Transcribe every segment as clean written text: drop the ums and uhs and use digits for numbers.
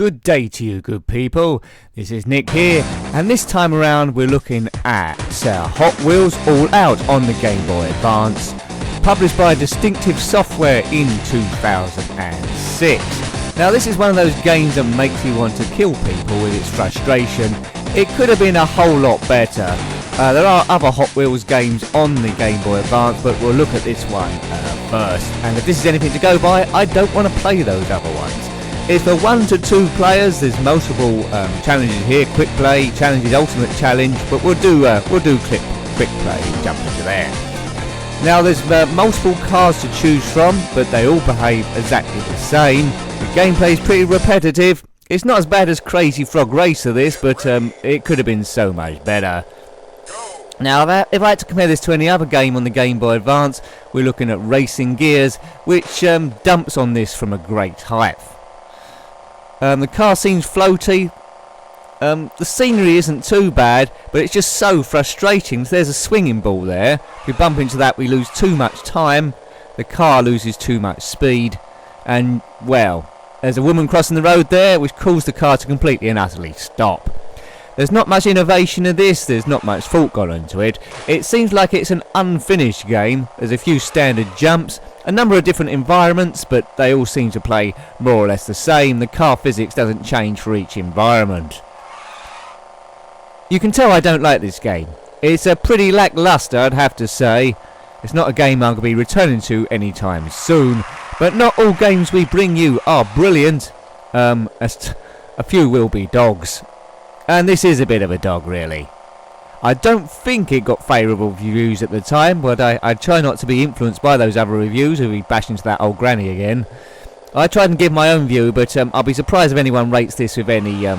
Good day to you, good people. This is Nick here, and this time around we're looking at Hot Wheels All Out on the Game Boy Advance, published by Distinctive Software in 2006. Now this is one of those games that makes you want to kill people with its frustration. It could have been a whole lot better. There are other Hot Wheels games on the Game Boy Advance, but we'll look at this one first. And if this is anything to go by, I don't want to play those other ones. It's for 1 to 2 players. There's multiple challenges here: quick play, challenges, ultimate challenge. But we'll do quick play. Jump into there. Now there's multiple cars to choose from, but they all behave exactly the same. The gameplay is pretty repetitive. It's not as bad as Crazy Frog Racer this, but it could have been so much better. Now, if I had to compare this to any other game on the Game Boy Advance, we're looking at Racing Gears, which dumps on this from a great height. The car seems floaty. The scenery isn't too bad, but it's just so frustrating. There's a swinging ball there. If we bump into that, we lose too much time. The car loses too much speed. And, well, there's a woman crossing the road there, which caused the car to completely and utterly stop. There's not much innovation in this. There's not much thought gone into it. It seems like it's an unfinished game. There's a few standard jumps, a number of different environments, but they all seem to play more or less the same. The car physics doesn't change for each environment. You can tell I don't like this game. It's a pretty lackluster, I'd have to say. It's not a game I'm going to be returning to anytime soon, but not all games we bring you are brilliant. A few will be dogs. And this is a bit of a dog, really. I don't think it got favourable reviews at the time, but I try not to be influenced by those other reviews who be bashing into that old granny again. I tried and give my own view, but I'll be surprised if anyone rates this with any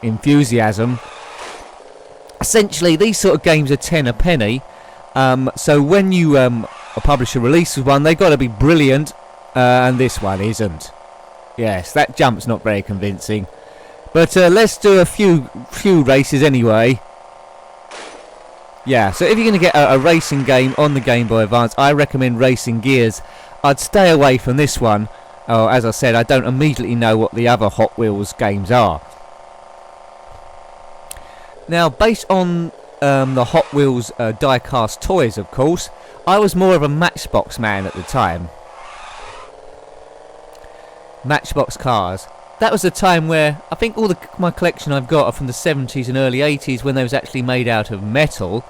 enthusiasm. Essentially, these sort of games are 10 a penny, so when you a publisher releases one, they've got to be brilliant, and this one isn't. Yes, that jump's not very convincing. But let's do a few races anyway. Yeah, so if you're going to get a racing game on the Game Boy Advance, I recommend Racing Gears. I'd stay away from this one. Oh, as I said, I don't immediately know what the other Hot Wheels games are. Now, based on the Hot Wheels die-cast toys, of course, I was more of a Matchbox man at the time. Matchbox cars. That was a time where I think all my collection I've got are from the 70s and early 80s, when they was actually made out of metal.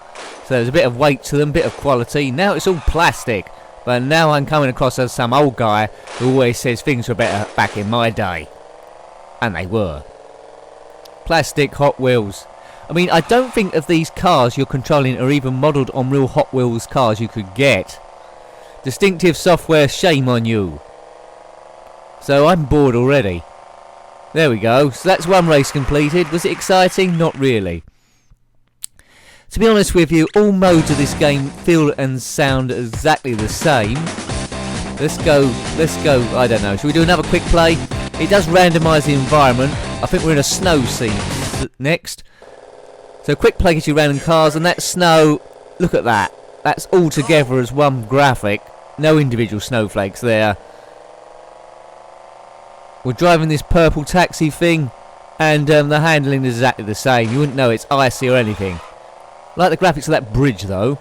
So there's a bit of weight to them, bit of quality. Now it's all plastic. But now I'm coming across as some old guy who always says things were better back in my day. And they were. Plastic Hot Wheels. I mean, I don't think of these cars you're controlling are even modelled on real Hot Wheels cars you could get. Distinctive Software, shame on you. So I'm bored already. There we go, so that's one race completed. Was it exciting? Not really. To be honest with you, all modes of this game feel and sound exactly the same. Let's go, I don't know, shall we do another quick play? It does randomise the environment. I think we're in a snow scene next. So quick play gets you random cars, and that snow, look at that. That's all together as one graphic. No individual snowflakes there. We're driving this purple taxi thing, and the handling is exactly the same. You wouldn't know it's icy or anything. Like the graphics of that bridge, though.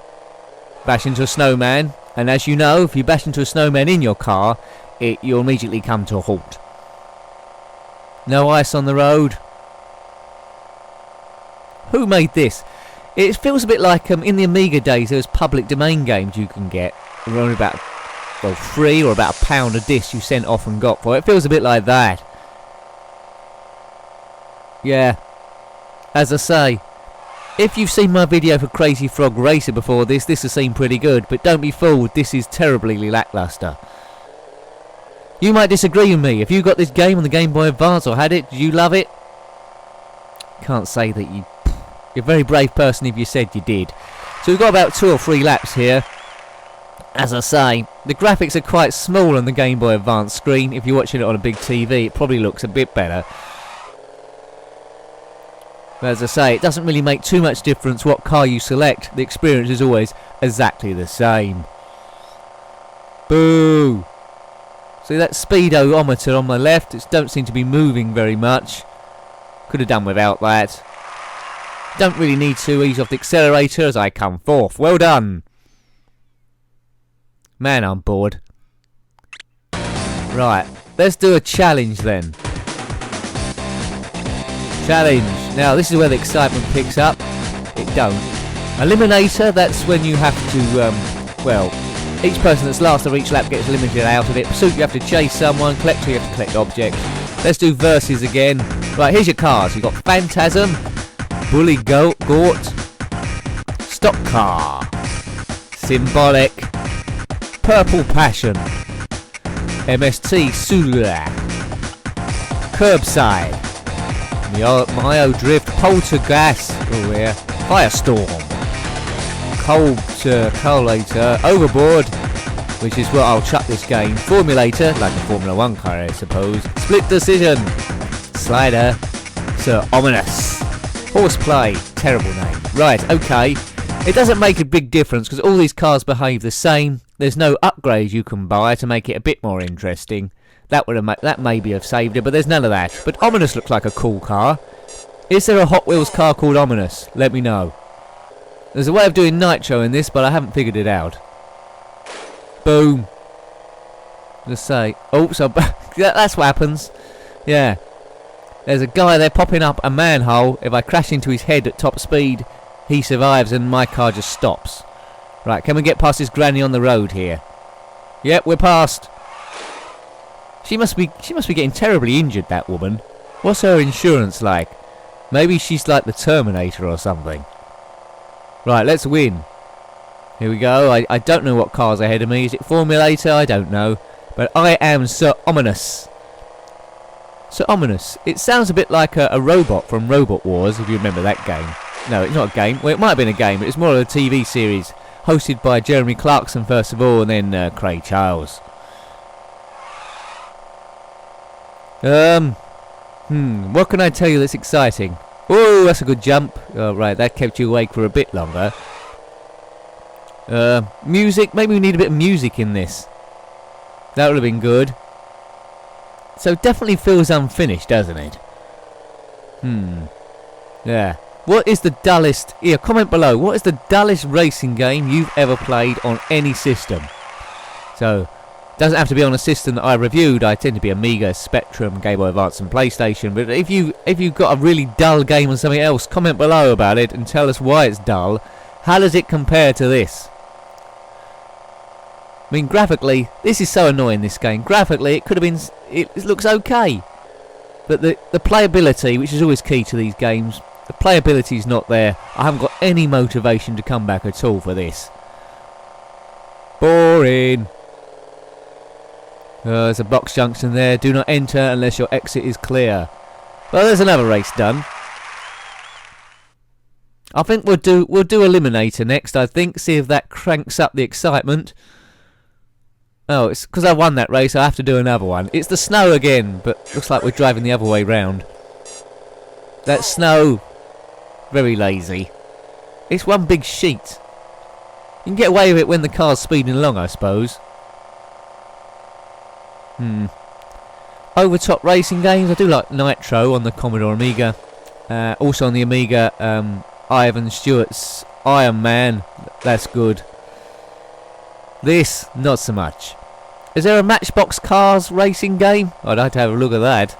Bash into a snowman, and as you know, if you bash into a snowman in your car, you'll immediately come to a halt. No ice on the road. Who made this? It feels a bit like in the Amiga days there was public domain games you can get. They're only about, well, free or about £1 a disc you sent off and got for it. It feels a bit like that. Yeah. As I say, if you've seen my video for Crazy Frog Racer before this has seemed pretty good, but don't be fooled, this is terribly lackluster. You might disagree with me. If you got this game on the Game Boy Advance or had it, did you love it? Can't say that you're a very brave person if you said you did. So we've got about 2 or 3 laps here. As I say, the graphics are quite small on the Game Boy Advance screen. If you're watching it on a big TV, it probably looks a bit better. But as I say, it doesn't really make too much difference what car you select. The experience is always exactly the same. Boo! See that speedometer on my left? It don't seem to be moving very much. Could have done without that. Don't really need to ease off the accelerator as I come forth. Well done. Man, I'm bored. Right, let's do a challenge then. Challenge. Now, this is where the excitement picks up. It don't. Eliminator, that's when you have to, well, each person that's last of each lap gets eliminated out of it. Pursuit, you have to chase someone. Collector, you have to collect objects. Let's do versus again. Right, here's your cars. You've got Phantasm, Bully Gort, Stock Car, Symbolic, Purple Passion, MST Sula, Curbside, Myo Drift, Poltergeist, oh yeah, Firestorm, Collator, Overboard, which is what I'll chuck this game, Formulator, like a Formula 1 car I suppose, Split Decision, Slider, Sir Ominous, Horseplay, terrible name. Right, okay, it doesn't make a big difference because all these cars behave the same. There's no upgrades you can buy to make it a bit more interesting. That maybe have saved it, but there's none of that. But Ominous looks like a cool car. Is there a Hot Wheels car called Ominous? Let me know. There's a way of doing nitro in this, but I haven't figured it out. Boom. Let's say. Oh, so that's what happens. Yeah. There's a guy there popping up a manhole. If I crash into his head at top speed, he survives and my car just stops. Right, can we get past this granny on the road here? Yep, we're past. She must be getting terribly injured, that woman. What's her insurance like? Maybe she's like the Terminator or something. Right, let's win. Here we go. I don't know what car's ahead of me. Is it Formulator? I don't know. But I am Sir Ominous. Sir Ominous. It sounds a bit like a robot from Robot Wars, if you remember that game. No, it's not a game. Well, it might have been a game, but it's more of a TV series. Hosted by Jeremy Clarkson first of all, and then Craig Charles. What can I tell you that's exciting? Oh, that's a good jump. Oh, right, that kept you awake for a bit longer. Music. Maybe we need a bit of music in this. That would have been good. So it definitely feels unfinished, doesn't it? Yeah. What is the dullest... Here, comment below. What is the dullest racing game you've ever played on any system? So, doesn't have to be on a system that I reviewed. I tend to be Amiga, Spectrum, Game Boy Advance and PlayStation. But if you've got a really dull game on something else, comment below about it and tell us why it's dull. How does it compare to this? I mean, graphically, this is so annoying, this game. Graphically, it could have been... It looks okay. But the playability, which is always key to these games... The playability is not there. I haven't got any motivation to come back at all for this. Boring. There's a box junction there. Do not enter unless your exit is clear. Well, there's another race done. I think we'll do Eliminator next. I think, see if that cranks up the excitement. Oh, it's because I won that race. I have to do another one. It's the snow again, but looks like we're driving the other way round. That snow. Very lazy. It's one big sheet. You can get away with it when the car's speeding along, I suppose. Over-top racing games. I do like Nitro on the Commodore Amiga. Also on the Amiga, Ivan Stewart's Iron Man. That's good. This, not so much. Is there a Matchbox Cars racing game? I'd like to have a look at that.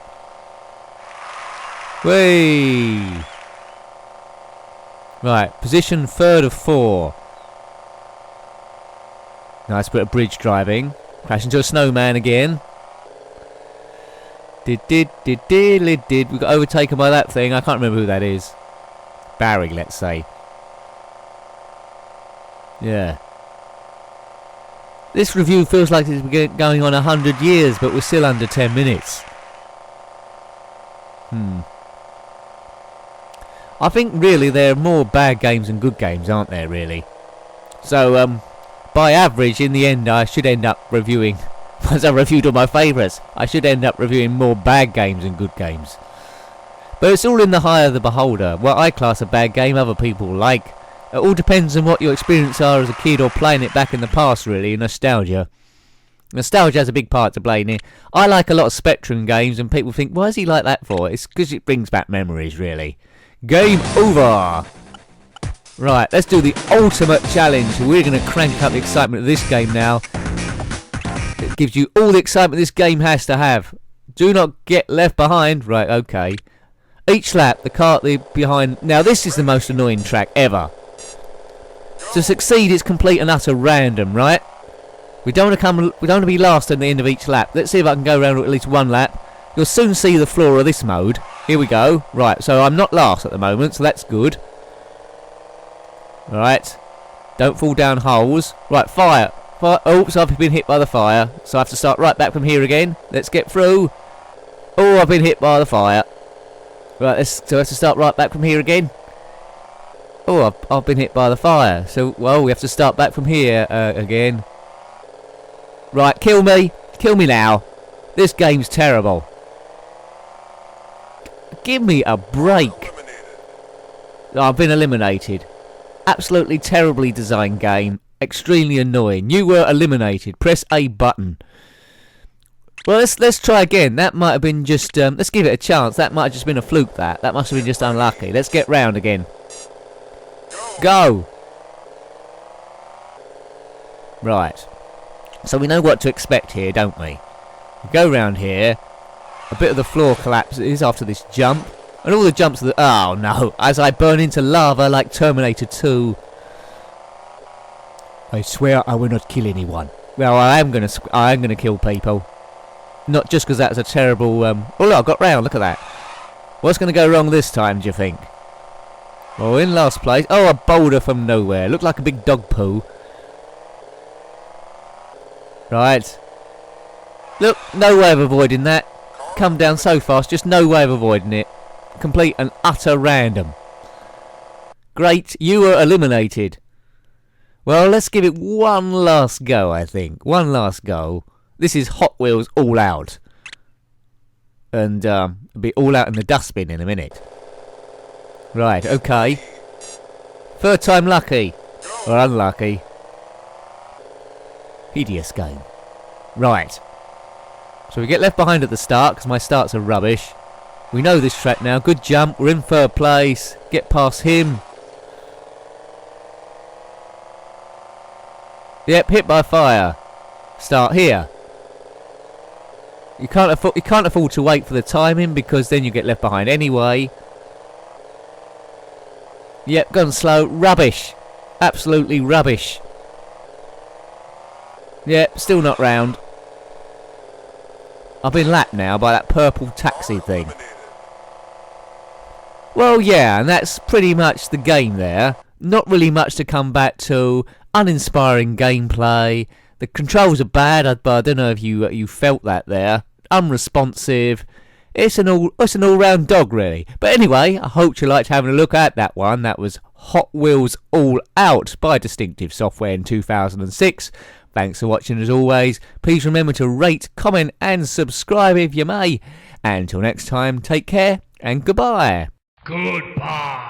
Whee! Right, position 3rd of 4. Nice bit of bridge driving. Crash into a snowman again. We got overtaken by that thing. I can't remember who that is. Barry, let's say. Yeah. This review feels like it's been going on 100 years, but we're still under 10 minutes. I think really there are more bad games than good games, aren't there, really? So, by average, in the end, I should end up reviewing, as I reviewed all my favourites, I should end up reviewing more bad games than good games. But it's all in the eye of the beholder. What I class a bad game, other people like. It all depends on what your experiences are as a kid or playing it back in the past, really, nostalgia. Nostalgia has a big part to play in it. I like a lot of Spectrum games, and people think, why is he like that for? It's because it brings back memories, really. Game over! Right, let's do the ultimate challenge. We're going to crank up the excitement of this game now. It gives you all the excitement this game has to have. Do not get left behind. Right, okay. Each lap, the cart behind... Now, this is the most annoying track ever. To succeed, it's complete and utter random, right? We don't want to be last at the end of each lap. Let's see if I can go around at least one lap. You'll soon see the flaw of this mode. Here we go. Right, so I'm not last at the moment, so that's good. Right. Don't fall down holes. Right, fire. Oops, I've been hit by the fire. So I have to start right back from here again. Let's get through. Oh, I've been hit by the fire. Right, so I have to start right back from here again. Oh, I've been hit by the fire. So, well, we have to start back from here again. Right, kill me. Kill me now. This game's terrible. Give me a break. Oh, I've been eliminated. Absolutely terribly designed game. Extremely annoying. You were eliminated. Press A button. Well, let's try again. That might have been just... let's give it a chance. That might have just been a fluke, that. That must have been just unlucky. Let's get round again. Go! Right. So we know what to expect here, don't we? We go round here. A bit of the floor collapses after this jump. And all the jumps... Oh, no. As I burn into lava like Terminator 2. I swear I will not kill anyone. Well, I am gonna kill people. Not just because that's a terrible... Oh, look, I got round. Look at that. What's going to go wrong this time, do you think? Well, in last place... Oh, a boulder from nowhere. Looked like a big dog poo. Right. Look, no way of avoiding that. Come down so fast, just no way of avoiding it. Complete and utter random. Great, you were eliminated. Well, let's give it one last go, I think. One last go. This is Hotwheels All Out. And it'll be all out in the dustbin in a minute. Right, okay. Third time lucky. Or unlucky. Hideous game. Right. So we get left behind at the start because my starts are rubbish. We know this track now. Good jump. We're in third place. Get past him. Yep, hit by fire. Start here. You can't afford to wait for the timing because then you get left behind anyway. Yep, gone slow. Rubbish. Absolutely rubbish. Yep, still not round. I've been lapped now by that purple taxi thing. Well, yeah, and that's pretty much the game there. Not really much to come back to. Uninspiring gameplay. The controls are bad, but I don't know if you felt that there. Unresponsive. It's an all-round dog, really. But anyway, I hope you liked having a look at that one. That was Hotwheels All Out by Distinctive Software in 2006. Thanks for watching as always. Please remember to rate, comment and subscribe if you may. And until next time, take care and goodbye. Goodbye.